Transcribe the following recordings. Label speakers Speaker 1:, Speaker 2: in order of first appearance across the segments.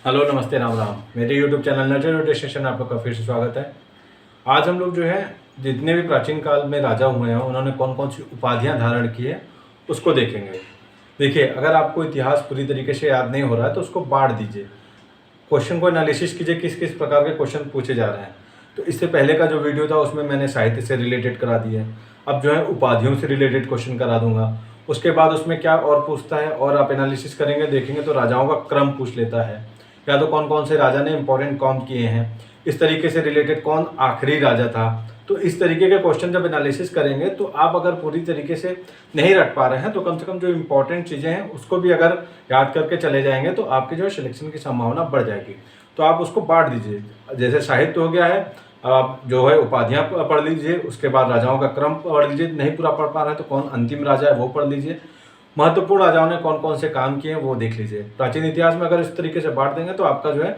Speaker 1: Hello, नमस्ते, राम राम। मेरे YouTube channel नजर रोड स्टेशन में आप लोग का फिर से स्वागत है। आज हम लोग जो है जितने भी प्राचीन काल में राजा हुए हैं उन्होंने कौन कौन सी उपाधियां धारण की है उसको देखेंगे। देखिए, अगर आपको इतिहास पूरी तरीके से याद नहीं हो रहा है तो उसको बांट दीजिए, क्वेश्चन को एनालिसिस कीजिए किस किस प्रकार के क्वेश्चन पूछे जा रहे हैं। तो इससे पहले का जो वीडियो था उसमें मैंने साहित्य से रिलेटेड करा दिए, अब जो है उपाधियों से रिलेटेड क्वेश्चन करा दूंगा। उसके बाद उसमें क्या और पूछता है और आप एनालिसिस करेंगे देखेंगे तो राजाओं का क्रम पूछ लेता है, या तो कौन कौन से राजा ने इंपॉर्टेंट काम किए हैं, इस तरीके से रिलेटेड कौन आखिरी राजा था। तो इस तरीके के क्वेश्चन जब एनालिसिस करेंगे तो आप अगर पूरी तरीके से नहीं रख पा रहे हैं तो कम से कम जो इंपॉर्टेंट चीज़ें हैं उसको भी अगर याद करके चले जाएंगे तो आपके जो है सिलेक्शन की संभावना बढ़ जाएगी। तो आप उसको बांट दीजिए, जैसे साहित्य हो गया है, अब आप जो है उपाधियाँ पढ़ लीजिए, उसके बाद राजाओं का क्रम पढ़ लीजिए, नहीं पूरा पढ़ पा रहे हैं तो कौन अंतिम राजा है वो पढ़ लीजिए, महत्वपूर्ण राजाओं ने कौन कौन से काम किए हैं वो देख लीजिए। प्राचीन इतिहास में अगर इस तरीके से बांट देंगे तो आपका जो है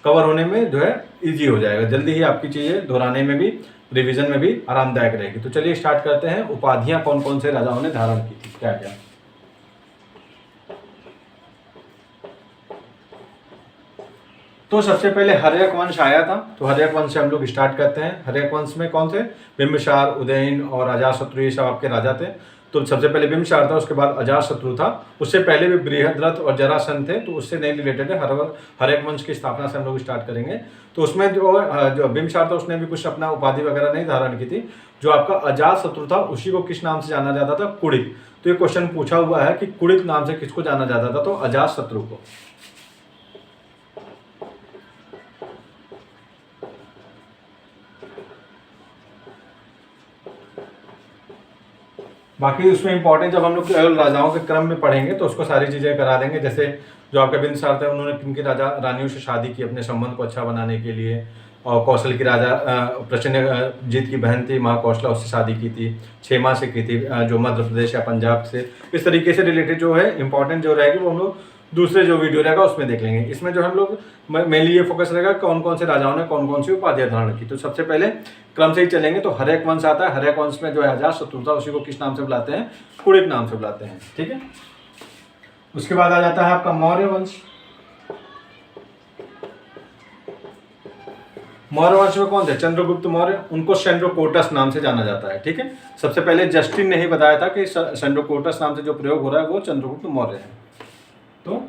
Speaker 1: कवर होने में जो है ईजी हो जाएगा, जल्दी ही आपकी चीज़ें दोहराने में भी, रिवीजन में भी आरामदायक रहेगी। तो चलिए स्टार्ट करते हैं, उपाधियां कौन कौन से राजाओं ने धारण की थी, क्या क्या। तो सबसे पहले हर्यक वंश आया था, तो हर्यक वंश से हम लोग स्टार्ट करते हैं। हर्यक वंश में कौन थे? बिंबिसार, उदयन और अजातशत्रु, ये सब आपके राजा थे। तो सबसे पहले बिंबिसार था, उसके बाद अजातशत्रु था, उससे पहले भी बृहद्रथ और जरासंध थे, तो उससे नहीं रिलेटेड है। हर्यक वंश की स्थापना से हम लोग स्टार्ट करेंगे। तो उसमें जो बिंबिसार था उसने भी कुछ अपना उपाधि वगैरह नहीं धारण की थी। जो आपका अजातशत्रु था उसी को किस नाम से जाना जाता था? कुड़िक। तो ये क्वेश्चन पूछा हुआ है कि कुड़िक नाम से किसको जाना जाता था? तो अजातशत्रु को। बाकी उसमें इंपॉर्टेंट जब हम लोग केवल राजाओं के क्रम में पढ़ेंगे तो उसको सारी चीज़ें करा देंगे। जैसे जो आपके बिंबिसार थे उन्होंने किन की राजा रानियों से शादी की अपने संबंध को अच्छा बनाने के लिए, और कौशल की राजा प्रसन्नजीत की बहन थी महाकौशला, उससे शादी की थी। क्षेमा से की थी, जो मध्य प्रदेश या पंजाब से। इस तरीके से रिलेटेड जो है इंपॉर्टेंट जो रहेगी वो हम लोग दूसरे जो वीडियो रहेगा उसमें देख लेंगे। इसमें जो हम लोग मेनली ये फोकस रहेगा कौन कौन से राजाओं ने कौन कौन सी उपाधियां धारण की। तो सबसे पहले क्रम से ही चलेंगे तो हर्यक वंश आता है। हर्यक वंश में जो है अजातशत्रु था उसी को किस नाम से बुलाते हैं? कुड़िक नाम से बुलाते हैं, ठीक है। उसके बाद आ जाता है आपका मौर्य वंश। मौर्य वंश में कौन थे? चंद्रगुप्त मौर्य, उनको सेंड्रोकोटस नाम से जाना जाता है, ठीक है। सबसे पहले जस्टिन ने ही बताया था कि सेंड्रोकोटस नाम से जो प्रयोग हो रहा है वो चंद्रगुप्त मौर्य है। तो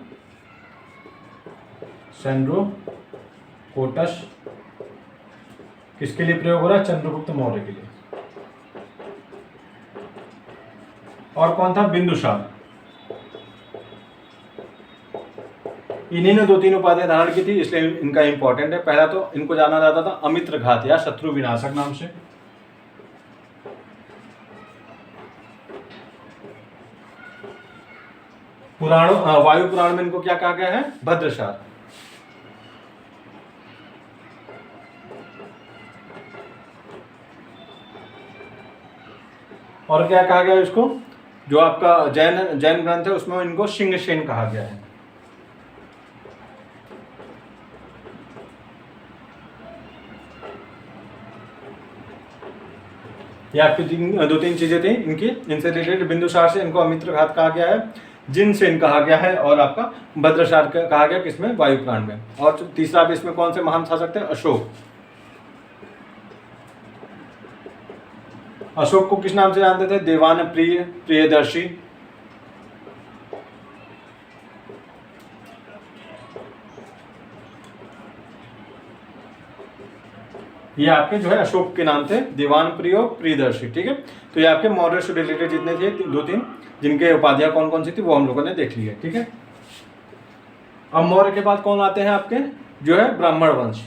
Speaker 1: सेंड्रोकोटस किसके लिए प्रयोग हो रहा है? चंद्रगुप्त मौर्य के लिए। और कौन था? बिंदुसार। इन्हीं ने 2-3 उपाधियां धारण की थी, इसलिए इनका इंपॉर्टेंट है। पहला तो इनको जाना जाता था अमित्र घात या शत्रु विनाशक नाम से। वायु पुराण में इनको क्या कहा गया है? भद्रसार। और क्या कहा गया इसको? जो आपका जैन ग्रंथ है उसमें इनको सिंहसेन कहा गया है। ये आपकी 2-3 चीजें थी इनकी, इनसे रिलेटेड। बिंदुसार से इनको अमित्र घात कहा गया है, जिनसेन कहा गया है, और आपका भद्रसार कहा गया किसमें? वायुपुराण में। और तीसरा भी इसमें कौन से महान शासक थे? अशोक। अशोक को किस नाम से जानते थे? देवान प्रिय, प्रियदर्शी। ये आपके जो है अशोक के नाम थे, दीवान प्रिय और प्रियदर्शी, ठीक है। तो ये आपके मौर्य से रिलेटेड जितने थे 2-3 जिनके उपाधियां कौन कौन सी थी वो हम लोगों ने देख ली है, ठीक है। अब मौर्य के बाद कौन आते हैं आपके? जो है ब्राह्मण वंश।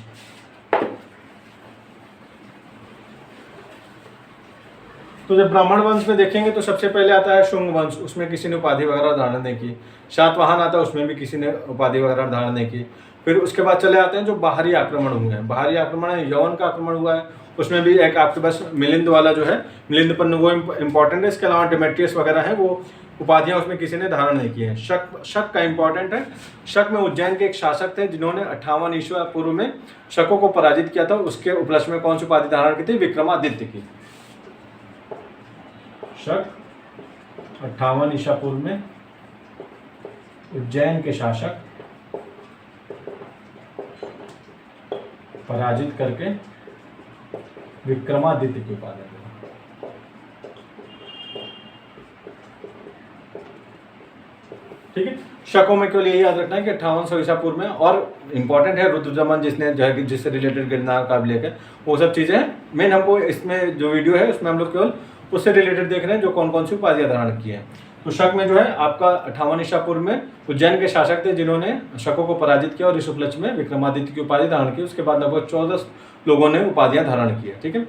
Speaker 1: तो जब ब्राह्मण वंश में देखेंगे तो सबसे पहले आता है शुंग वंश, उसमें किसी ने उपाधि वगैरह धारण नहीं की। सातवाहन आता है, उसमें भी किसी ने उपाधि वगैरह धारण नहीं की। फिर उसके बाद चले आते हैं जो बाहरी आक्रमण हुए हैं। बाहरी आक्रमण है, यवन का आक्रमण हुआ है, उसमें भी एक आपके पास मिलिंद वाला जो है मिलिंद पन्न वो इंपॉर्टेंट है। इसके अलावा डेमेट्रियस वगैरह है, वो उपाधियां उसमें किसी ने धारण नहीं की है। शक का इंपॉर्टेंट है। शक में उज्जैन के एक शासक थे जिन्होंने 58 ईस्वी पूर्व में शकों को पराजित किया था। उसके उपलक्ष्य में कौन सी उपाधि धारण की थी? विक्रमादित्य की। शक 58 ईसा पूर्व में उज्जैन के शासक पराजित करके विक्रमादित्य की उपाधि दी। ठीक है, शकों में केवल यही याद रखना है कि 5800 ईसा पूर्व में, और इम्पोर्टेंट है रुद्रदमन जिसने जो है जिससे रिलेटेड गिरनार का अभिलेख है, वो सब चीज़ें हैं। मेन हमको इसमें जो वीडियो है उसमें हम लोग केवल उससे रिलेटेड देख रहे हैं जो कौन कौन सी उपाधियां धारण की हैं। तो शक में जो है आपका 58 ईसा पूर्व में उज्जैन के शासक थे जिन्होंने शकों को पराजित किया और इस उपलक्ष्य में विक्रमादित्य की उपाधि धारण की। उसके बाद लगभग 14 लोगों ने उपाधियां धारण की है। ठीक है,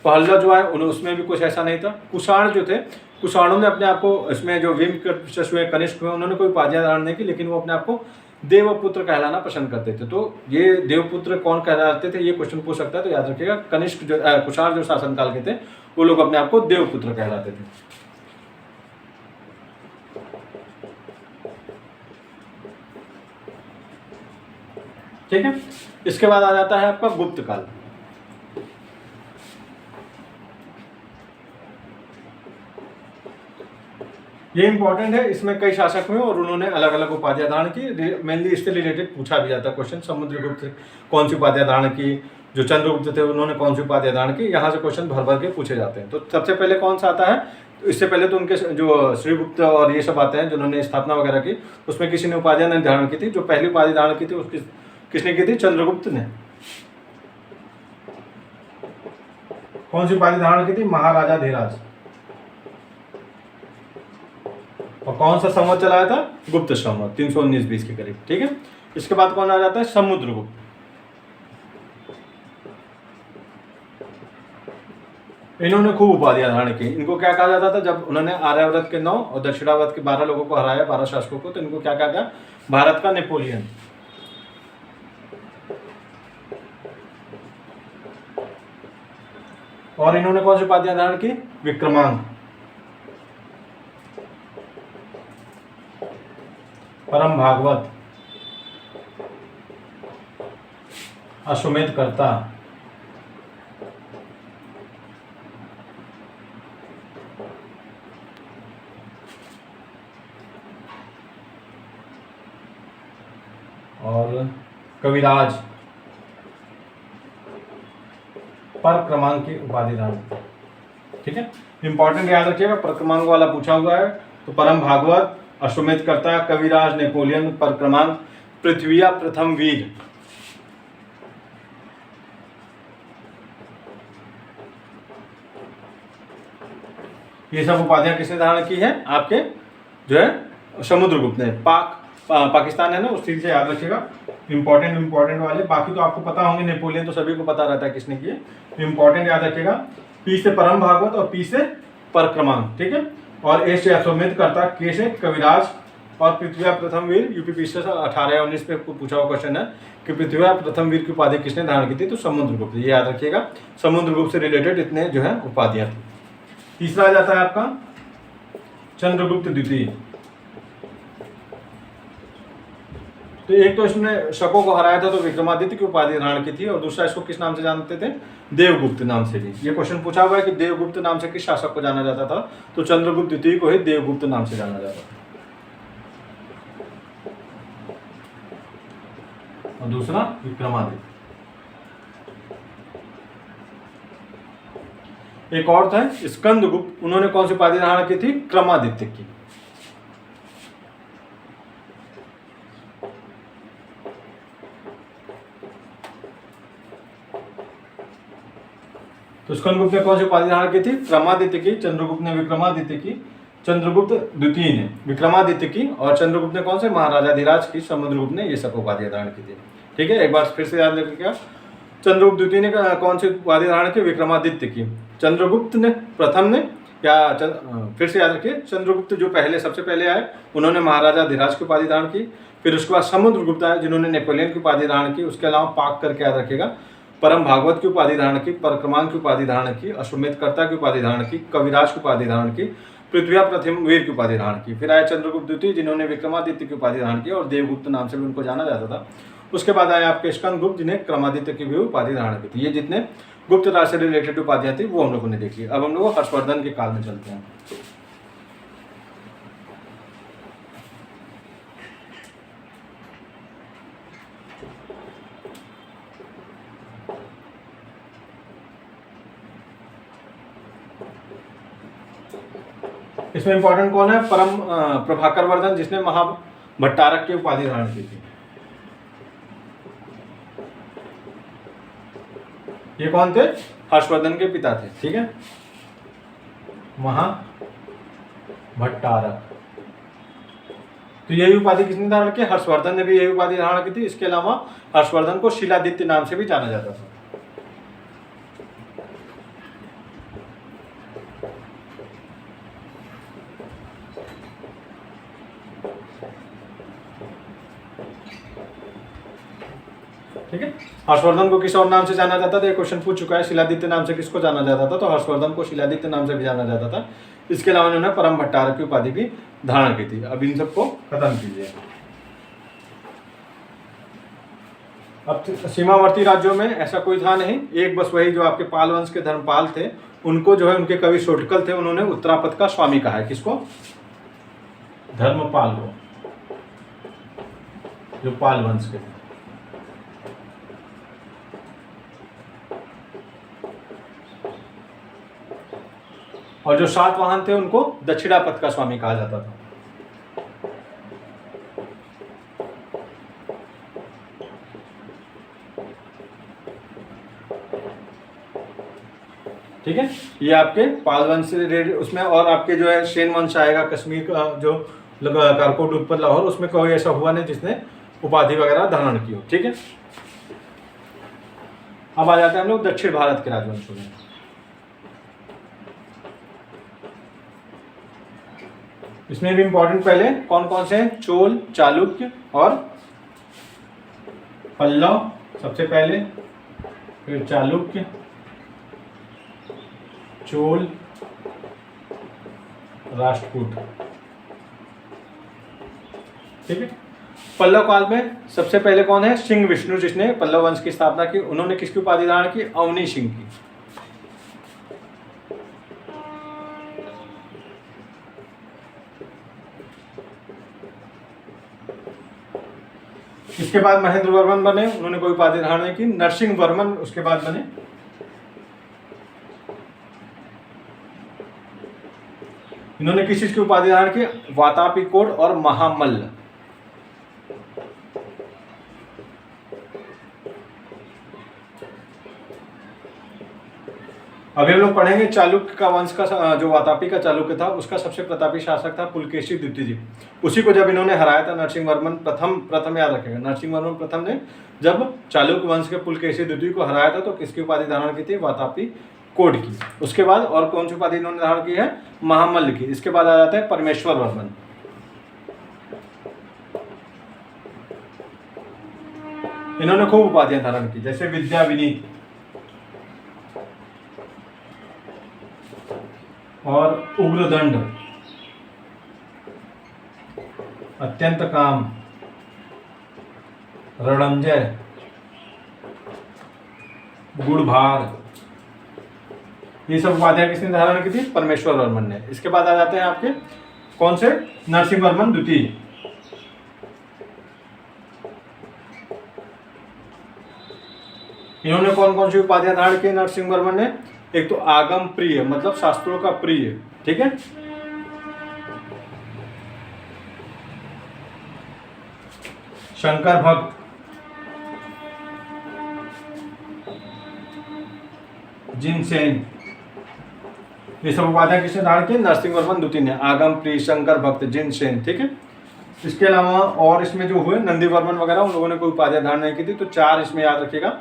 Speaker 1: पहला जो है उसमें भी कुछ ऐसा नहीं था। कुषाण जो थे, कुषाणों ने अपने आप को इसमें जो भीम हुए, कनिष्क हुए, उन्होंने कोई उपाधियां धारण नहीं की, लेकिन वो अपने आप को देवपुत्र कहलाना पसंद करते थे। तो ये देवपुत्र कौन कहलाते थे, ये क्वेश्चन पूछ सकता है, तो याद रखिएगा कनिष्क जो कुषाण जो शासनकाल के थे वो लोग अपने आप को देवपुत्र कहलाते थे। ठीक है, इसके बाद आ जाता है आपका गुप्त काल। ये इंपॉर्टेंट है, इसमें कई शासक हुए और उन्होंने अलग अलग उपाधियां धारण की। मेनली इससे रिलेटेड पूछा भी जाता है क्वेश्चन। समुद्रगुप्त कौन सी उपाधियां धारण की, जो चंद्रगुप्त थे उन्होंने कौन सी उपाधियां धारण की, यहाँ से क्वेश्चन भर भर के पूछे जाते हैं। तो सबसे पहले कौन सा आता है, तो इससे पहले तो उनके जो श्रीगुप्त और ये सब आते हैं जिन्होंने स्थापना वगैरह की, उसमें किसी ने उपाधियां नहीं धारण की थी। जो पहली उपाधि धारण की थी उसकी किसने की थी, चंद्रगुप्त ने। कौन सी उपाधि धारण की थी, महाराजा धीराज। और कौन सा संवत चलाया था, गुप्त संवत 319-20 के करीब। ठीक है, इसके बाद कौन आ जाता है, समुद्रगुप्त। इन्होंने खूब उपाधियां धारण की। इनको क्या कहा जाता था, जब उन्होंने आर्यावर्त के 9 और दक्षिणावर्त के 12 लोगों को हराया, 12 शासकों को, तो इनको क्या कहा गया, भारत का नेपोलियन। और इन्होंने कौन सी उपाधियां धारण की, विक्रमांक, परम भागवत, अश्वमेध कर्ता, और कविराज, पर क्रमांक की उपाधि धारण। ठीक है, इंपॉर्टेंट याद रखिएगा, पर क्रमांक वाला पूछा हुआ है। तो परम भागवत, अश्वमेध कर्ता, कविराज, नेपोलियन, पर क्रमांक, पृथ्विया प्रथम वीर। ये सब उपाधियां किसने धारण की है, आपके जो है समुद्रगुप्त ने। पाकिस्तान है ना, उस चीज से याद रखिएगा, इंपॉर्टेंट वाले। बाकी तो आपको पता होंगे, नेपोलियन तो सभी को पता रहता है किसने किए। इंपॉर्टेंट याद रखिएगा, पी से परम भागवत और पी से पर क्रमांक। ठीक है, और ए से अश्वमेध कर्ता, के से कविराज, और पृथ्वी प्रथम वीर। यूपी से 18 या 19 पे पूछा हुआ क्वेश्चन है कि पृथ्वी प्रथम वीर की उपाधि किसने धारण की थी, तो समुद्रगुप्त। ये याद रखिएगा, समुद्रगुप्त से रिलेटेड इतने जो है उपाधियां थी। तीसरा आ जाता है आपका चंद्रगुप्त द्वितीय। तो एक तो इसने शकों को हराया था तो विक्रमादित्य की उपाधि धारण की थी, और दूसरा इसको किस नाम से जानते थे, देवगुप्त नाम से भी। ये क्वेश्चन पूछा हुआ है कि देवगुप्त नाम से किस शासक को जाना जाता था, तो चंद्रगुप्त द्वितीय को ही देवगुप्त नाम से जाना जाता था। और दूसरा विक्रमादित्य। एक और था स्कंदगुप्त, उन्होंने कौन सी उपाधि धारण की थी, क्रमादित्य की। तो स्कंदगुप्त ने कौन सी उपाधि धारण की थी, क्रमादित्य की। चंद्रगुप्त ने विक्रमादित्य की, चंद्रगुप्त द्वितीय ने विक्रमादित्य की, और चंद्रगुप्त ने कौन से, महाराजा धीराज की। समुद्रगुप्त ने ये सब उपाधियां धारण की थी। ठीक है, एक बार फिर से याद रखिएगा, चंद्रगुप्त द्वितीय ने कौन सी उपाधि धारण की, विक्रमादित्य की। चंद्रगुप्त ने प्रथम ने फिर से याद रखिए, चंद्रगुप्त जो पहले सबसे पहले आए उन्होंने महाराजा धीराज की उपाधि धारण की। फिर उसके बाद समुद्रगुप्त आए जिन्होंने नेपोलियन की उपाधि धारण की। उसके अलावा पाक करके याद रखिएगा, परम भागवत की उपाधि धारण की, पर क्रमांक की उपाधि धारण की, अश्वमेध कर्ता की उपाधि धारण की, कविराज की उपाधि धारण की, पृथ्वी प्रथम वीर की उपाधि धारण की। फिर आए चंद्रगुप्त द्वितीय जिन्होंने विक्रमादित्य की उपाधि धारण की और देवगुप्त नाम से भी उनको जाना जाता था। उसके बाद आए आपके स्कंदगुप्त जिन्हें क्रमादित्य की भी उपाधि धारण की थी। ये जितने गुप्त राज से रिलेटेड उपाधियां थी वो हम लोगों ने देखी। अब हम लोग हर्षवर्धन के काल में चलते हैं। इसमें इंपॉर्टेंट कौन है? परम प्रभाकर वर्धन, जिसने महाभट्टारक की उपाधि धारण की थी। ये कौन थे? हर्षवर्धन के पिता थे। ठीक है, महाभट्टारक। तो यही उपाधि किसने धारण की? हर्षवर्धन ने भी यही उपाधि धारण की थी। इसके अलावा हर्षवर्धन को शिलादित्य नाम से भी जाना जाता था। ठीक है, हर्षवर्धन को किस और नाम से जाना जाता था? ये क्वेश्चन पूछ चुका है। शिलादित्य नाम से किसको जाना जाता था? तो हर्षवर्धन को शिलादित्य नाम से भी जाना जाता था। इसके अलावा उन्होंने परम भट्टारक की उपाधि भी धारण की थी। अब इन सबको खत्म कीजिए। अब सीमावर्ती राज्यों में ऐसा कोई था नहीं, एक बस वही जो आपके पाल वंश के धर्मपाल थे, उनको जो है उनके कवि सोटकल थे, उन्होंने उत्तरापद का स्वामी कहा है। किसको? धर्मपाल को, जो पाल वंश के थे। और जो सातवाहन थे उनको दक्षिणापद का स्वामी कहा जाता था। ठीक है, ये आपके पाल वंश से रिलेटेड। उसमें और आपके जो है सेन वंश आएगा, कश्मीर का जो कारकोट उत्पल लाहौर, उसमें कोई ऐसा हुआ नहीं जिसने उपाधि वगैरह धारण की हो। ठीक है, अब आ जाते हैं हम लोग दक्षिण भारत के राजवंशों में। इसमें भी इंपॉर्टेंट पहले कौन कौन से हैं? चोल, चालुक्य और पल्लव सबसे पहले, फिर चालुक्य, चोल, राष्ट्रकूट। ठीक है, पल्लव काल में सबसे पहले कौन है? सिंह विष्णु, जिसने पल्लव वंश की स्थापना की। उन्होंने किसकी उपाधि धारण की? अवनी सिंह की। इसके बाद महेंद्र वर्मन बने, उन्होंने कोई उपाधि धारण नहीं की। नरसिंह वर्मन उसके बाद बने। इन्होंने किस चीज की उपाधि धारण की? वातापी कोट और महामल्ल। अभी हम लोग पढ़ेंगे चालुक्य का वंश का, जो वातापी का चालुक्य था उसका सबसे प्रतापी शासक था पुलकेशी द्वितीय जी। उसी को जब इन्होंने हराया था नरसिंह वर्मन प्रथम याद रखेगा, नरसिंह वर्मन प्रथम ने जब चालुक्य वंश के पुलकेशी द्वितीय को हराया था तो किसकी उपाधि धारण की थी? वातापी कोट की। उसके बाद और कौन सी उपाधि इन्होंने धारण की है? महामल्ल की। इसके बाद आ जाता है परमेश्वर वर्मन। इन्होंने खूब उपाधियां धारण की, जैसे विद्या विनीत और उग्रदंड, अत्यंत काम, रणंजय, गुणभार, ये सब उपाधियां किसने धारण की थी? परमेश्वर वर्मन ने। इसके बाद आ जाते हैं आपके कौन से? नरसिंह वर्मन द्वितीय। इन्होंने कौन कौन सी उपाधियां धारण की नरसिंह वर्मन ने? एक तो आगम प्रिय, मतलब शास्त्रों का प्रिय। ठीक है, शंकर भक्त, जिनसेन, ये सब उपाधियां किसने धारण की? नरसिंह वर्मन द्वितीय ने। आगम प्रिय, शंकर भक्त, जिनसेन। ठीक है, इसके अलावा और इसमें जो हुए नंदी वर्मन वगैरह, उन लोगों ने कोई उपाधियां धारण नहीं की थी। तो चार इसमें याद रखिएगा।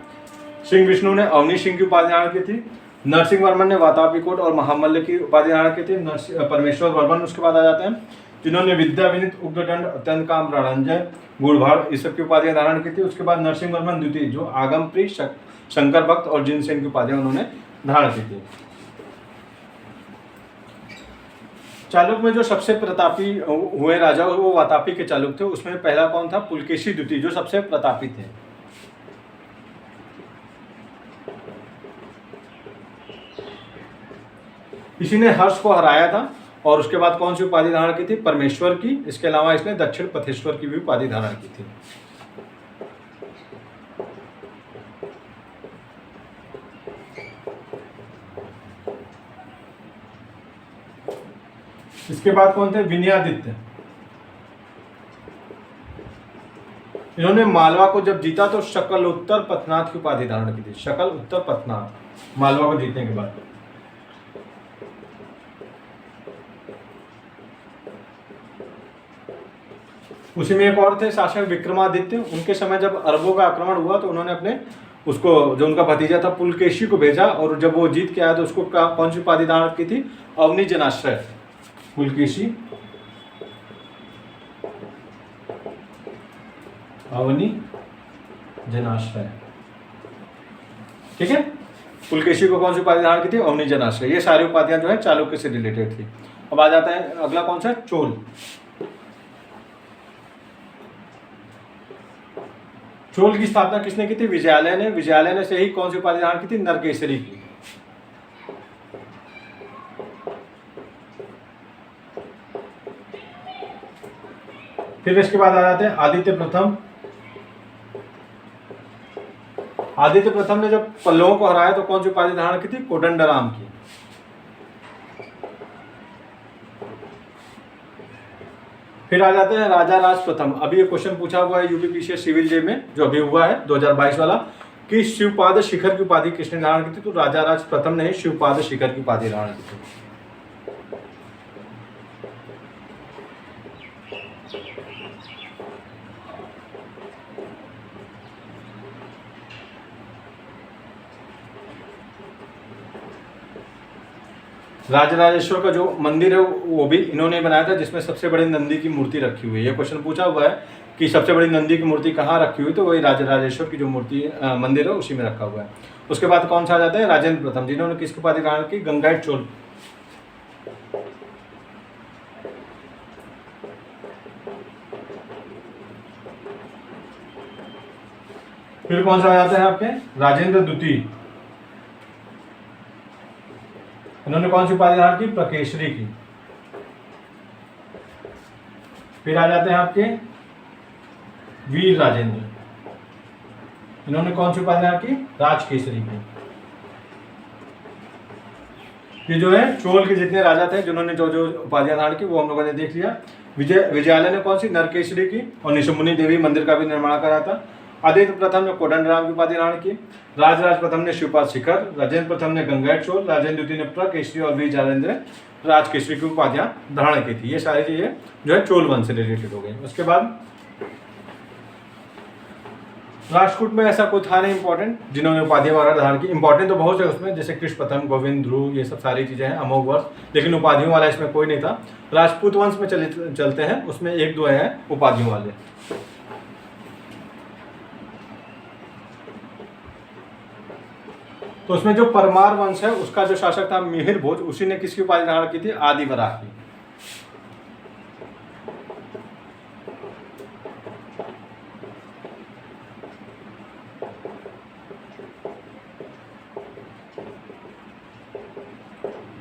Speaker 1: सिंह विष्णु ने अवनी सिंह की उपाधि धारण की थी। नरसिंह वर्मन ने वातापी कोट और महामल्ल की उपाधि धारण की थी। परमेश्वर वर्मन उसके बाद आ जाते हैं, जिन्होंने विद्या विनीत, उग्रदंड, अत्यंत काम, रणंजय, गुणभार, इस सब की उपाधियां धारण की थी। उसके बाद नरसिंह वर्मन द्वितीय, जो आगम प्रिय, शंकर भक्त और जिनसेन की उपाधियां उन्होंने धारण की थी। चालुक्य में जो सबसे प्रतापी हुए राजा वो वातापी के चालुक्य थे। उसमें पहला कौन था? पुलकेशी द्वितीय, जो सबसे प्रतापी थे। इसी ने हर्ष को हराया था और उसके बाद कौन सी उपाधि धारण की थी? परमेश्वर की। इसके अलावा इसने दक्षिण पथेश्वर की भी उपाधि धारण की थी। इसके बाद कौन थे? विनयादित्य। इन्होंने मालवा को जब जीता तो शकल उत्तर पथनाथ की उपाधि धारण की थी। शकल उत्तर पथनाथ, मालवा को जीतने के बाद। उसी में एक और थे शासक विक्रमादित्य। उनके समय जब अरबों का आक्रमण हुआ तो उन्होंने अपने उसको जो उनका भतीजा था पुलकेशी को भेजा, और जब वो जीत के आया तो उसको कौन सी उपाधि धारण की थी? अवनी जनाश्रय। पुलकेशी अवनी जनाश्रय, ठीक है। पुलकेशी को कौन सी उपाधि धारण की थी? अवनी जनाश्रय। ये सारी उपाधियां जो है चालुक्य से रिलेटेड थी। अब आ जाता है अगला कौन सा? चोल। चोल की स्थापना किसने की थी? विजयालय ने। विजयालय ने से ही कौन सी उपाधि धारण की थी? नरकेसरी की। फिर इसके बाद आ जाते हैं आदित्य प्रथम। आदित्य प्रथम ने जब पल्लवों को हराया तो कौन सी उपाधि धारण की थी? कोदंडराम की। फिर आ जाते हैं राजा राज प्रथम। अभी ये क्वेश्चन पूछा हुआ है यूपीपीसीएस सिविल जे में, जो अभी हुआ है 2022 वाला, कि शिवपाद शिखर की उपाधि किसने धारण की थी? तो राजा राज प्रथम ने शिवपाद शिखर की उपाधि धारण की थी। राजराजेश्वर का जो मंदिर है वो भी इन्होंने बनाया था, जिसमें सबसे बड़ी नंदी की मूर्ति रखी हुई है। ये क्वेश्चन पूछा हुआ है कि सबसे बड़ी नंदी की मूर्ति कहाँ रखी हुई, तो वही राजराजेश्वर की जो मूर्ति मंदिर है उसी में रखा हुआ है। उसके बाद कौन सा आ जाता है? राजेंद्र प्रथम, जिन्होंने किसकी उपाधि धारण की? गंगाइट चोल। फिर कौन सा आ जाता है आपके? राजेंद्र द्वितीय। इन्होंने कौन सी उपाधि धारण की? प्रकेशरी की। फिर आ जाते हैं आपके वीर राजेंद्र। इन्होंने कौन सी उपाधि धारण की? राजकेसरी की। ये जो है चोल के जितने राजा थे जिन्होंने जो जो उपाधियां धारण की वो हम लोगों ने देख लिया। विजयालय ने कौन सी? नरकेसरी की, और निशुम्भनी देवी मंदिर का भी निर्माण करा था। आदित्य प्रथम ने कोदंडराम की उपाधि धारण की। राजराज प्रथम ने शिवपाद शिखर, राजेंद्र प्रथम ने गंगाइट चोल, राजेंद्र द्वितीय ने प्रकेशरी और विजयालय राजकेसरी की उपाधियां धारण की थी। ये सारी चीजें जो है चोल वंश से रिलेटेड हो गई। उसके बाद राष्ट्रकूट में ऐसा कोई था नहीं इंपॉर्टेंट जिन्होंने उपाधियां वगैरह धारण की। इंपॉर्टेंट तो बहुत है उसमें, जैसे कृष्ण प्रथम, गोविंद, ध्रुव, ये सब सारी चीजें हैं, अमोघ वर्ष, लेकिन उपाधियों वाला इसमें कोई नहीं था। राजपूत वंश में चलते हैं, उसमें एक दो हैं उपाधियों वाले। तो उसमें जो परमार वंश है उसका जो शासक था मिहिर भोज, उसी ने किसकी उपाधि धारण की थी? आदिवराह की।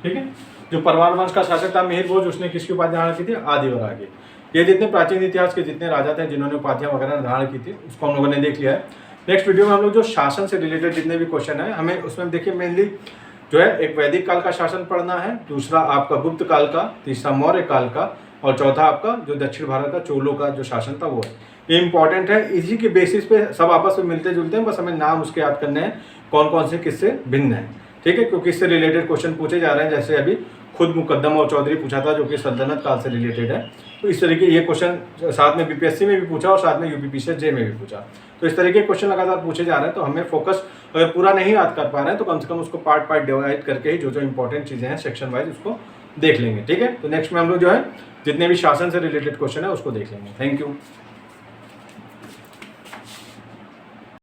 Speaker 1: ठीक है, जो परमार वंश का शासक था मिहिर भोज, उसने किसकी उपाधि धारण की थी? आदिवराह की। ये जितने प्राचीन इतिहास के जितने राजा थे जिन्होंने उपाधियां वगैरह धारण की थी उसको हम लोगों ने देख लिया है। नेक्स्ट वीडियो में हम लोग जो शासन से रिलेटेड जितने भी क्वेश्चन है हमें उसमें देखिए मेनली जो है एक वैदिक काल का शासन पढ़ना है, दूसरा आपका गुप्त काल का, तीसरा मौर्य काल का, और चौथा आपका जो दक्षिण भारत का चोलों का जो शासन था वो है। ये इंपॉर्टेंट है, इसी के बेसिस पे सब आपस में मिलते जुलते हैं, बस हमें नाम उसके याद करने हैं कौन कौन से किससे भिन्न है। ठीक है, क्योंकि इससे रिलेटेड क्वेश्चन पूछे जा रहे हैं, जैसे अभी खुद मुकद्दम और चौधरी पूछा था जो कि सल्तनत काल से रिलेटेड है। तो इस तरीके ये क्वेश्चन साथ में बीपीएससी में भी पूछा और साथ में यूपीपीसीएस जे में भी पूछा। तो इस तरीके के क्वेश्चन लगातार पूछे जा रहे हैं, तो हमें फोकस अगर पूरा नहीं याद कर पा रहे हैं तो कम से कम उसको पार्ट पार्ट डिवाइड करके ही जो जो इंपॉर्टेंट चीज़ें हैं सेक्शन वाइज उसको देख लेंगे। ठीक है, तो नेक्स्ट में हम लोग जो है जितने भी शासन से रिलेटेड क्वेश्चन है उसको देख लेंगे। Thank you.